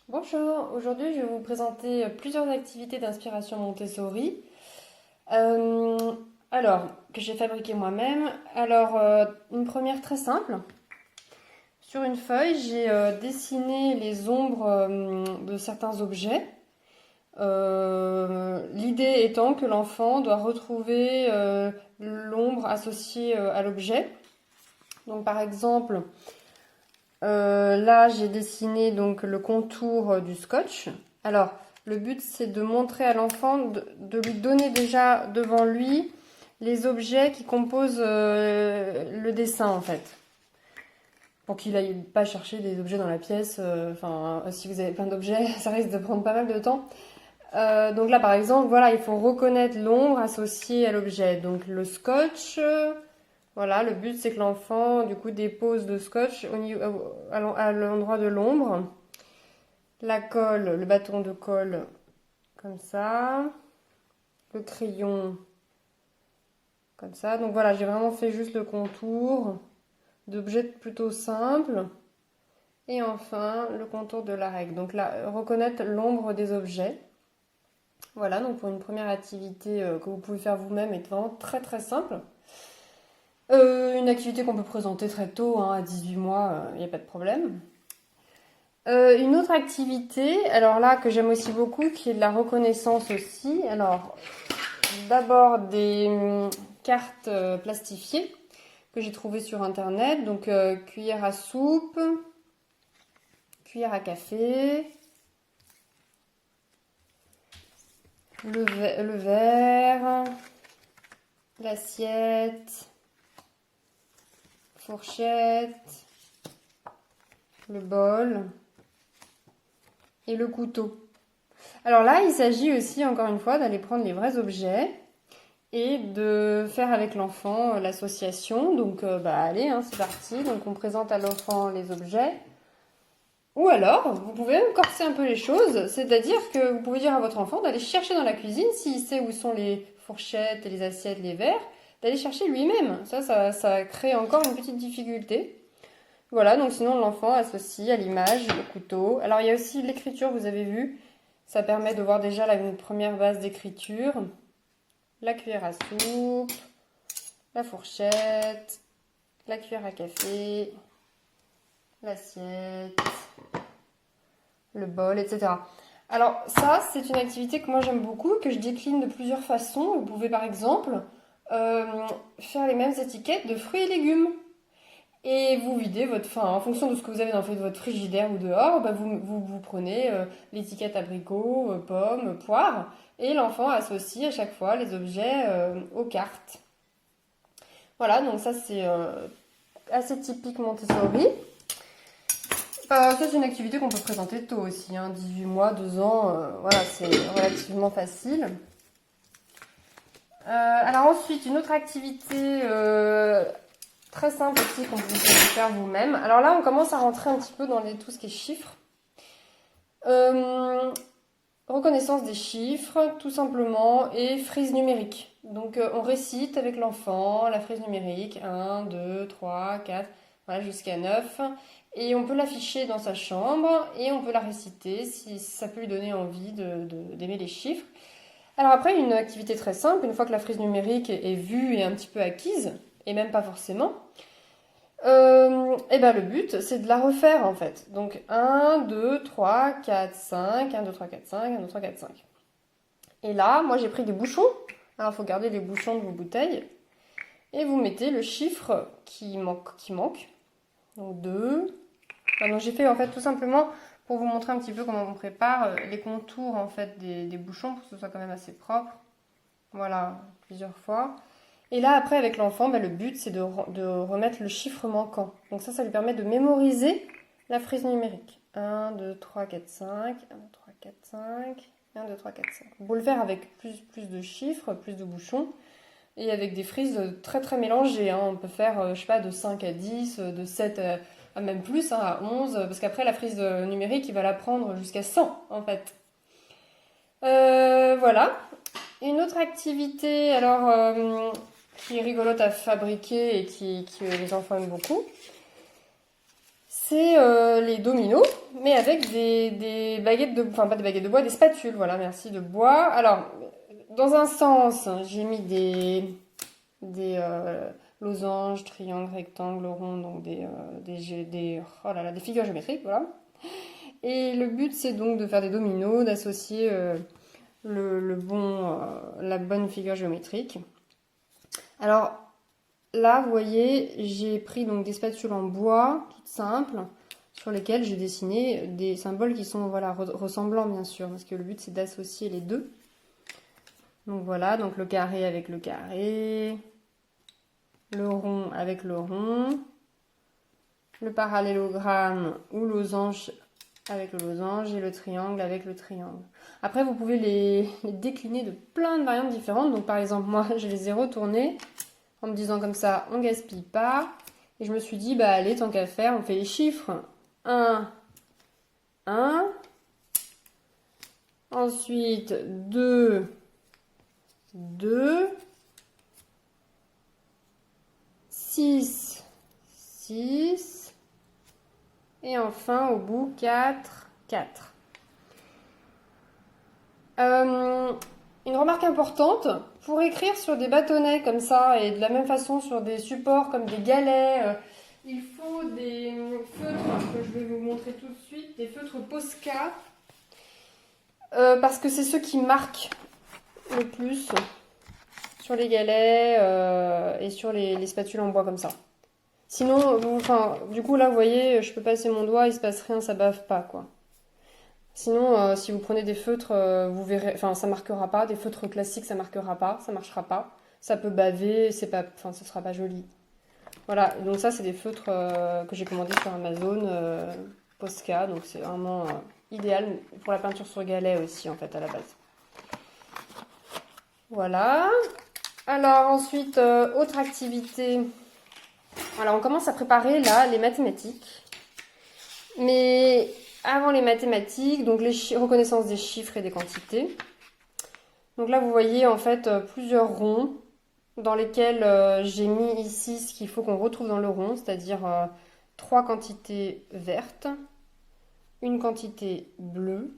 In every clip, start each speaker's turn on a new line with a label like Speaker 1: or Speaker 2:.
Speaker 1: Bonjour, aujourd'hui je vais vous présenter plusieurs activités d'inspiration Montessori. Euh, que j'ai fabriquées moi-même. Une première très simple. Sur une feuille, j'ai dessiné les ombres de certains objets. L'idée étant que l'enfant doit retrouver l'ombre associée à l'objet. Donc par exemple, là, j'ai dessiné donc le contour du scotch. Alors, le but, c'est de montrer à l'enfant, de lui donner déjà devant lui les objets qui composent le dessin, en fait. Pour qu'il aille pas chercher des objets dans la pièce. Si vous avez plein d'objets, ça risque de prendre pas mal de temps. Donc là, par exemple, voilà, il faut reconnaître l'ombre associée à l'objet. Donc le scotch. Voilà, le but c'est que l'enfant du coup dépose le scotch à l'endroit de l'ombre. La colle, le bâton de colle comme ça. Le crayon comme ça. Donc voilà, j'ai vraiment fait juste le contour d'objets plutôt simples. Et enfin, le contour de la règle. Donc là, reconnaître l'ombre des objets. Voilà, donc pour une première activité que vous pouvez faire vous-même est vraiment très très simple. Une activité qu'on peut présenter très tôt, hein, à 18 mois, il n'y a pas de problème. Une autre activité, alors là que j'aime aussi beaucoup, qui est de la reconnaissance aussi. Alors d'abord des cartes plastifiées que j'ai trouvées sur internet. Donc cuillère à soupe, cuillère à café, le verre, l'assiette, fourchette, le bol et le couteau. Alors là, il s'agit aussi, encore une fois, d'aller prendre les vrais objets et de faire avec l'enfant l'association. Donc, allez, hein, c'est parti. Donc, on présente à l'enfant les objets. Ou alors, vous pouvez même corser un peu les choses, c'est-à-dire que vous pouvez dire à votre enfant d'aller chercher dans la cuisine, s'il sait où sont les fourchettes, les assiettes, les verres, d'aller chercher lui-même. Ça crée encore une petite difficulté. Voilà, donc sinon l'enfant associe à l'image le couteau. Alors il y a aussi l'écriture, vous avez vu, ça permet de voir déjà une première base d'écriture. La cuillère à soupe, la fourchette, la cuillère à café, l'assiette, le bol, etc. Alors ça, c'est une activité que moi j'aime beaucoup, que je décline de plusieurs façons. Vous pouvez par exemple faire les mêmes étiquettes de fruits et légumes. Et vous videz en fonction de ce que vous avez dans votre frigidaire ou dehors, vous prenez l'étiquette abricot, pomme, poire, et l'enfant associe à chaque fois les objets aux cartes. Voilà, donc ça c'est assez typique Montessori. Ça c'est une activité qu'on peut présenter tôt aussi, hein, 18 mois, 2 ans, voilà, c'est relativement facile. Alors ensuite, une autre activité très simple aussi qu'on peut faire vous-même. Alors là, on commence à rentrer un petit peu dans tout ce qui est chiffres. Reconnaissance des chiffres, tout simplement, et frise numérique. Donc on récite avec l'enfant la frise numérique, 1, 2, 3, 4, voilà, jusqu'à 9. Et on peut l'afficher dans sa chambre et on peut la réciter si ça peut lui donner envie d'aimer les chiffres. Alors après, une activité très simple, une fois que la frise numérique est vue et un petit peu acquise, et même pas forcément, le but, c'est de la refaire en fait. Donc 1, 2, 3, 4, 5, 1, 2, 3, 4, 5, 1, 2, 3, 4, 5. Et là, moi j'ai pris des bouchons. Alors il faut garder les bouchons de vos bouteilles. Et vous mettez le chiffre qui manque. Donc 2. Donc j'ai fait en fait tout simplement pour vous montrer un petit peu comment on prépare les contours en fait des bouchons pour que ce soit quand même assez propre. Voilà, plusieurs fois. Et là, après, avec l'enfant, le but, c'est de remettre le chiffre manquant. Donc ça lui permet de mémoriser la frise numérique. 1, 2, 3, 4, 5. 1, 2, 3, 4, 5. 1, 2, 3, 4, 5. Vous pouvez le faire avec plus de chiffres, plus de bouchons. Et avec des frises très très mélangées, hein. On peut faire, je sais pas, de 5 à 10, de 7 à même plus, hein, à 11. Parce qu'après, la frise numérique, il va la prendre jusqu'à 100, en fait. Voilà. Une autre activité, qui est rigolote à fabriquer et que les enfants aiment beaucoup, c'est les dominos, mais avec des baguettes de... Enfin, pas des baguettes de bois, des spatules, voilà, merci, de bois. Alors, dans un sens, j'ai mis des losanges, triangles, rectangles, ronds, donc oh là là, des figures géométriques, voilà. Et le but, c'est donc de faire des dominos, d'associer la bonne figure géométrique. Alors, là, vous voyez, j'ai pris donc des spatules en bois, toutes simples, sur lesquelles j'ai dessiné des symboles qui sont voilà, ressemblants, bien sûr, parce que le but, c'est d'associer les deux. Donc voilà, donc le carré avec le carré, le rond avec le rond, le parallélogramme ou losange avec le losange et le triangle avec le triangle. Après, vous pouvez les décliner de plein de variantes différentes. Donc par exemple, moi, je les ai retournés en me disant comme ça, on gaspille pas. Et je me suis dit, bah allez, tant qu'à faire, on fait les chiffres. 1, 1. Ensuite, 2, 2. 6, 6. Et enfin, au bout, 4, 4. Une remarque importante, pour écrire sur des bâtonnets comme ça, et de la même façon sur des supports comme des galets, il faut des feutres que je vais vous montrer tout de suite, des feutres Posca, parce que c'est ceux qui marquent le plus sur les galets et sur les spatules en bois comme ça. Sinon, du coup là vous voyez, je peux passer mon doigt, il se passe rien, ça bave pas quoi. Sinon, si vous prenez des feutres, vous verrez, enfin ça marquera pas. Des feutres classiques, ça marquera pas, ça marchera pas. Ça peut baver, ce sera pas joli. Voilà, donc ça c'est des feutres que j'ai commandés sur Amazon, Posca, donc c'est vraiment idéal pour la peinture sur galet aussi en fait à la base. Voilà. Alors ensuite, autre activité. Alors on commence à préparer là les mathématiques. Mais avant les mathématiques, donc reconnaissance des chiffres et des quantités. Donc là vous voyez en fait plusieurs ronds dans lesquels j'ai mis ici ce qu'il faut qu'on retrouve dans le rond, c'est-à-dire 3 quantités vertes, une quantité bleue,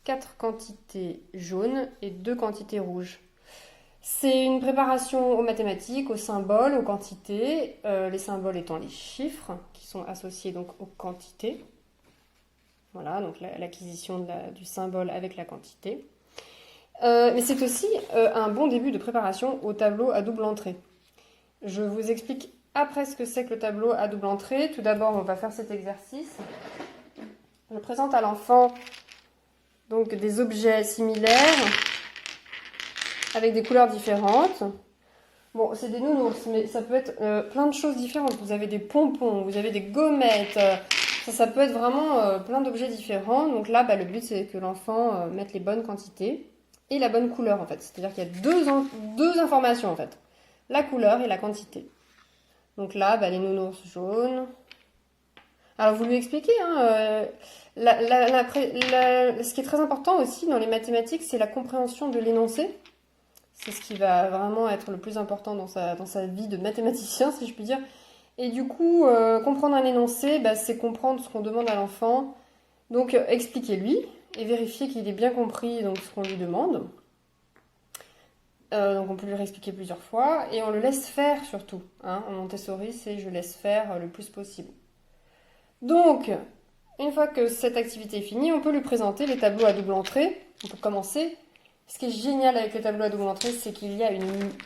Speaker 1: 4 quantités jaunes et 2 quantités rouges. C'est une préparation aux mathématiques, aux symboles, aux quantités, les symboles étant les chiffres qui sont associés donc aux quantités. Voilà, donc l'acquisition du symbole avec la quantité. Mais c'est aussi un bon début de préparation au tableau à double entrée. Je vous explique après ce que c'est que le tableau à double entrée. Tout d'abord, on va faire cet exercice. Je présente à l'enfant donc des objets similaires avec des couleurs différentes. Bon, c'est des nounours, mais ça peut être plein de choses différentes. Vous avez des pompons, vous avez des gommettes. Ça peut être vraiment plein d'objets différents. Donc là, le but, c'est que l'enfant mette les bonnes quantités et la bonne couleur, en fait. C'est-à-dire qu'il y a deux informations, en fait. La couleur et la quantité. Donc là, les nounours jaunes. Alors, vous lui expliquez, hein, ce qui est très important aussi dans les mathématiques, c'est la compréhension de l'énoncé. C'est ce qui va vraiment être le plus important dans sa vie de mathématicien, si je puis dire. Et du coup, comprendre un énoncé, c'est comprendre ce qu'on demande à l'enfant. Donc, expliquez-lui et vérifiez qu'il ait bien compris donc, ce qu'on lui demande. Donc, on peut lui réexpliquer plusieurs fois. Et on le laisse faire surtout. Hein. En Montessori, c'est je laisse faire le plus possible. Donc, une fois que cette activité est finie, on peut lui présenter les tableaux à double entrée. On peut commencer. Ce qui est génial avec les tableaux à double entrée, c'est qu'il y a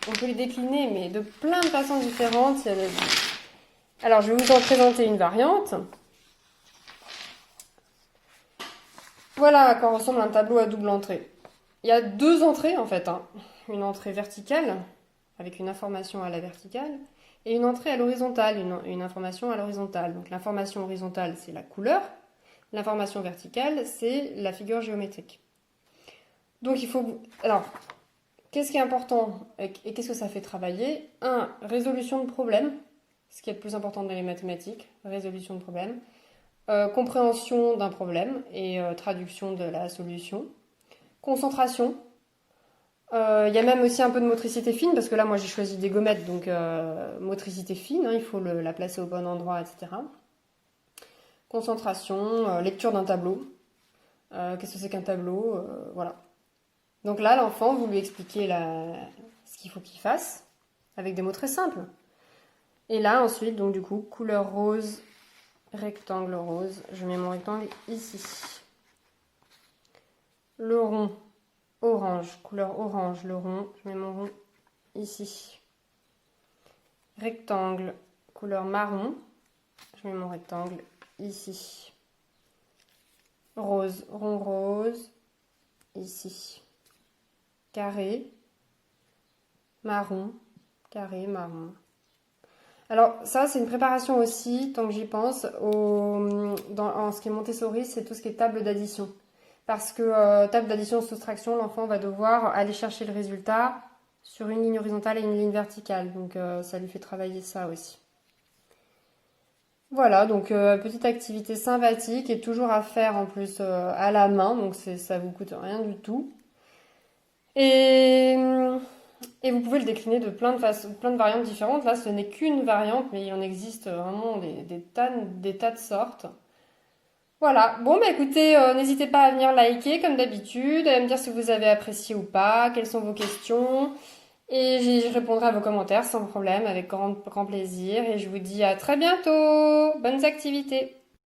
Speaker 1: on peut les décliner, mais de plein de façons différentes. Alors, je vais vous en présenter une variante. Voilà à quoi ressemble un tableau à double entrée. Il y a 2 entrées, en fait. Hein. Une entrée verticale, avec une information à la verticale, et une entrée à l'horizontale, une information à l'horizontale. Donc, l'information horizontale, c'est la couleur. L'information verticale, c'est la figure géométrique. Donc, il faut... Alors, qu'est-ce qui est important et qu'est-ce que ça fait travailler? 1. Résolution de problème. Ce qui est le plus important dans les mathématiques. Résolution de problème. Compréhension d'un problème et traduction de la solution. Concentration. Il y a même aussi un peu de motricité fine, parce que là, moi, j'ai choisi des gommettes, donc motricité fine. Hein, il faut la placer au bon endroit, etc. concentration, lecture d'un tableau. Qu'est-ce que c'est qu'un tableau? Voilà. Donc là, l'enfant, vous lui expliquez ce qu'il faut qu'il fasse, avec des mots très simples. Et là, ensuite, donc du coup, couleur rose, rectangle rose. Je mets mon rectangle ici. Le rond, orange, couleur orange, le rond. Je mets mon rond ici. Rectangle, couleur marron. Je mets mon rectangle ici. Rose, rond rose, ici. Carré, marron, carré, marron. Alors ça, c'est une préparation aussi, tant que j'y pense, en ce qui est Montessori, c'est tout ce qui est table d'addition. Parce que table d'addition-soustraction, l'enfant va devoir aller chercher le résultat sur une ligne horizontale et une ligne verticale. Donc ça lui fait travailler ça aussi. Voilà, donc petite activité sympathique et toujours à faire en plus à la main, donc ça vous coûte rien du tout. Et vous pouvez le décliner de plein de variantes différentes. Là, ce n'est qu'une variante, mais il en existe vraiment des tas de sortes. Voilà. Bon, bah écoutez, n'hésitez pas à venir liker comme d'habitude, à me dire si vous avez apprécié ou pas, quelles sont vos questions. Et je répondrai à vos commentaires sans problème, avec grand plaisir. Et je vous dis à très bientôt. Bonnes activités.